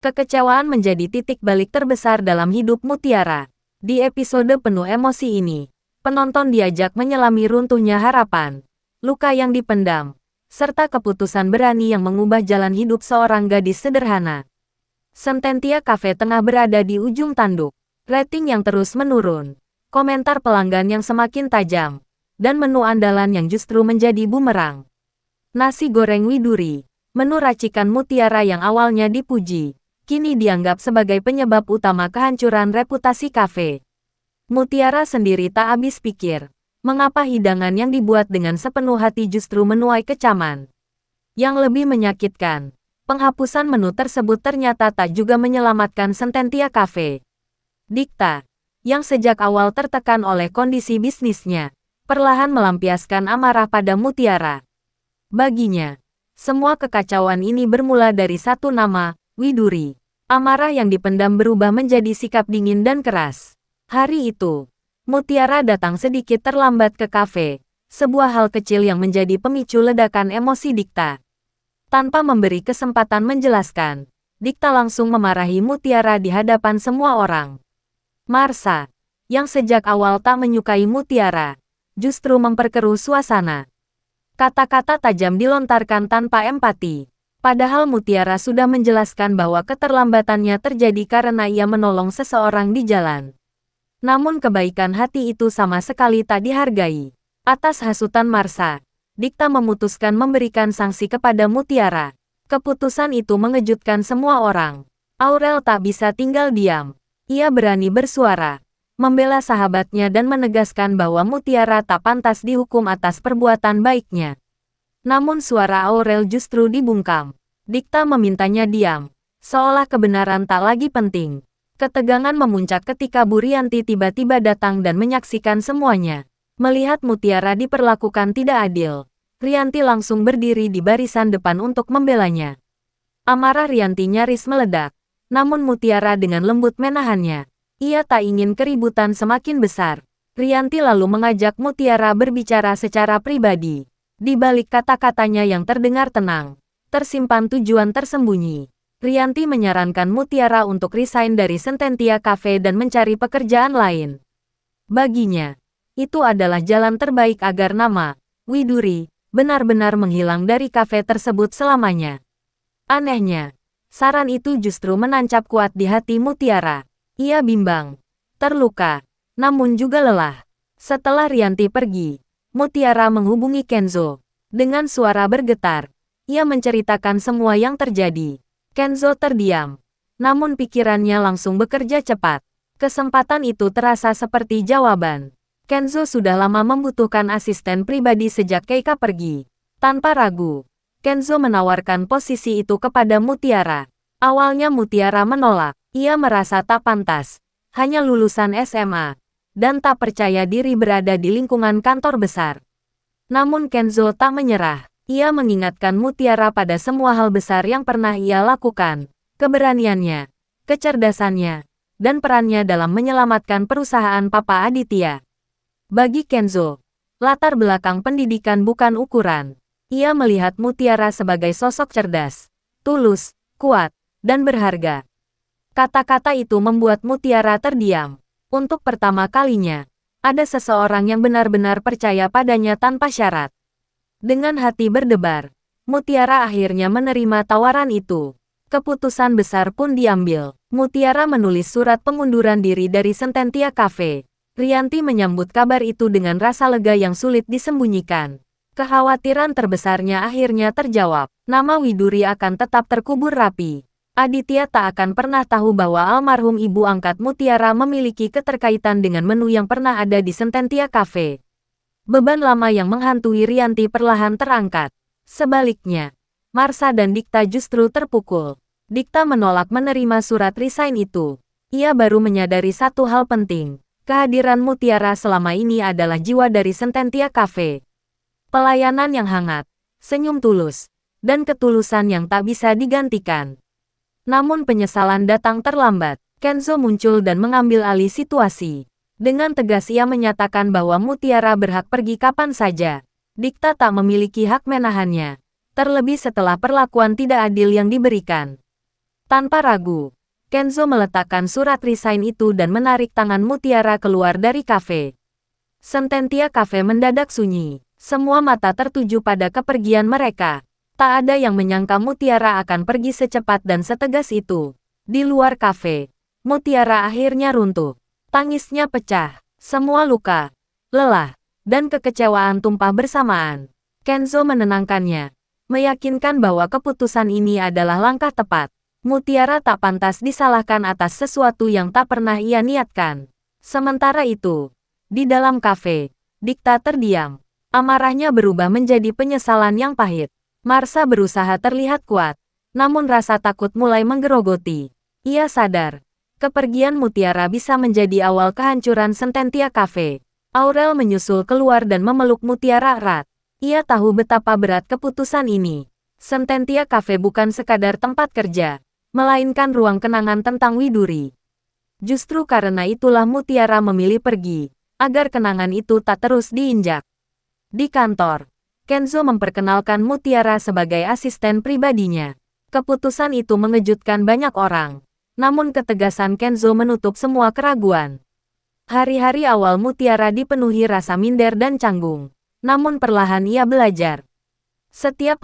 Kekecewaan menjadi titik balik terbesar dalam hidup Mutiara. Di episode penuh emosi ini, penonton diajak menyelami runtuhnya harapan, luka yang dipendam, serta keputusan berani yang mengubah jalan hidup seorang gadis sederhana. Sententia Cafe tengah berada di ujung tanduk. Rating yang terus menurun, komentar pelanggan yang semakin tajam, dan menu andalan yang justru menjadi bumerang. Nasi goreng Widuri, menu racikan Mutiara yang awalnya dipuji, kini dianggap sebagai penyebab utama kehancuran reputasi kafe. Mutiara sendiri tak habis pikir, mengapa hidangan yang dibuat dengan sepenuh hati justru menuai kecaman. Yang lebih menyakitkan, penghapusan menu tersebut ternyata tak juga menyelamatkan Sententia Cafe. Dikta, yang sejak awal tertekan oleh kondisi bisnisnya, perlahan melampiaskan amarah pada Mutiara. Baginya, semua kekacauan ini bermula dari satu nama, Widuri. Amarah yang dipendam berubah menjadi sikap dingin dan keras. Hari itu, Mutiara datang sedikit terlambat ke kafe, sebuah hal kecil yang menjadi pemicu ledakan emosi Dikta. Tanpa memberi kesempatan menjelaskan, Dikta langsung memarahi Mutiara di hadapan semua orang. Marsa, yang sejak awal tak menyukai Mutiara, justru memperkeruh suasana. Kata-kata tajam dilontarkan tanpa empati. Padahal Mutiara sudah menjelaskan bahwa keterlambatannya terjadi karena ia menolong seseorang di jalan. Namun kebaikan hati itu sama sekali tak dihargai. Atas hasutan Marsa, Dikta memutuskan memberikan sanksi kepada Mutiara. Keputusan itu mengejutkan semua orang. Aurel tak bisa tinggal diam. Ia berani bersuara, membela sahabatnya dan menegaskan bahwa Mutiara tak pantas dihukum atas perbuatan baiknya. Namun suara Aurel justru dibungkam. Dikta memintanya diam, seolah kebenaran tak lagi penting. Ketegangan memuncak ketika Bu Rianti tiba-tiba datang dan menyaksikan semuanya. Melihat Mutiara diperlakukan tidak adil, Rianti langsung berdiri di barisan depan untuk membelanya. Amarah Rianti nyaris meledak, namun Mutiara dengan lembut menahannya. Ia tak ingin keributan semakin besar. Rianti lalu mengajak Mutiara berbicara secara pribadi. Di balik kata-katanya yang terdengar tenang, tersimpan tujuan tersembunyi. Rianti menyarankan Mutiara untuk resign dari Sententia Cafe dan mencari pekerjaan lain. Baginya, itu adalah jalan terbaik agar nama Widuri benar-benar menghilang dari kafe tersebut selamanya. Anehnya, saran itu justru menancap kuat di hati Mutiara. Ia bimbang, terluka, namun juga lelah. Setelah Rianti pergi, Mutiara menghubungi Kenzo. Dengan suara bergetar, ia menceritakan semua yang terjadi. Kenzo terdiam, namun pikirannya langsung bekerja cepat. Kesempatan itu terasa seperti jawaban. Kenzo sudah lama membutuhkan asisten pribadi sejak Keika pergi. Tanpa ragu, Kenzo menawarkan posisi itu kepada Mutiara. Awalnya Mutiara menolak. Ia merasa tak pantas, hanya lulusan SMA, dan tak percaya diri berada di lingkungan kantor besar. Namun Kenzo tak menyerah. Ia mengingatkan Mutiara pada semua hal besar yang pernah ia lakukan, keberaniannya, kecerdasannya, dan perannya dalam menyelamatkan perusahaan Papa Aditya. Bagi Kenzo, latar belakang pendidikan bukan ukuran. Ia melihat Mutiara sebagai sosok cerdas, tulus, kuat, dan berharga. Kata-kata itu membuat Mutiara terdiam. Untuk pertama kalinya, ada seseorang yang benar-benar percaya padanya tanpa syarat. Dengan hati berdebar, Mutiara akhirnya menerima tawaran itu. Keputusan besar pun diambil. Mutiara menulis surat pengunduran diri dari Sententia Cafe. Rianti menyambut kabar itu dengan rasa lega yang sulit disembunyikan. Kekhawatiran terbesarnya akhirnya terjawab. Nama Widuri akan tetap terkubur rapi. Aditya tak akan pernah tahu bahwa almarhum ibu angkat Mutiara memiliki keterkaitan dengan menu yang pernah ada di Sententia Cafe. Beban lama yang menghantui Rianti perlahan terangkat. Sebaliknya, Marsa dan Dikta justru terpukul. Dikta menolak menerima surat resign itu. Ia baru menyadari satu hal penting. Kehadiran Mutiara selama ini adalah jiwa dari Sententia Cafe. Pelayanan yang hangat, senyum tulus, dan ketulusan yang tak bisa digantikan. Namun penyesalan datang terlambat. Kenzo muncul dan mengambil alih situasi. Dengan tegas ia menyatakan bahwa Mutiara berhak pergi kapan saja. Dikta tak memiliki hak menahannya. Terlebih setelah perlakuan tidak adil yang diberikan. Tanpa ragu, Kenzo meletakkan surat resign itu dan menarik tangan Mutiara keluar dari kafe. Sententia Cafe mendadak sunyi. Semua mata tertuju pada kepergian mereka. Tak ada yang menyangka Mutiara akan pergi secepat dan setegas itu. Di luar kafe, Mutiara akhirnya runtuh. Tangisnya pecah. Semua luka, lelah, dan kekecewaan tumpah bersamaan. Kenzo menenangkannya, meyakinkan bahwa keputusan ini adalah langkah tepat. Mutiara tak pantas disalahkan atas sesuatu yang tak pernah ia niatkan. Sementara itu, di dalam kafe, Dikta terdiam. Amarahnya berubah menjadi penyesalan yang pahit. Marsa berusaha terlihat kuat, namun rasa takut mulai menggerogoti. Ia sadar, kepergian Mutiara bisa menjadi awal kehancuran Sententia Cafe. Aurel menyusul keluar dan memeluk Mutiara erat. Ia tahu betapa berat keputusan ini. Sententia Cafe bukan sekadar tempat kerja, melainkan ruang kenangan tentang Widuri. Justru karena itulah Mutiara memilih pergi, agar kenangan itu tak terus diinjak. Di kantor, Kenzo memperkenalkan Mutiara sebagai asisten pribadinya. Keputusan itu mengejutkan banyak orang. Namun ketegasan Kenzo menutup semua keraguan. Hari-hari awal Mutiara dipenuhi rasa minder dan canggung. Namun perlahan ia belajar. Setiap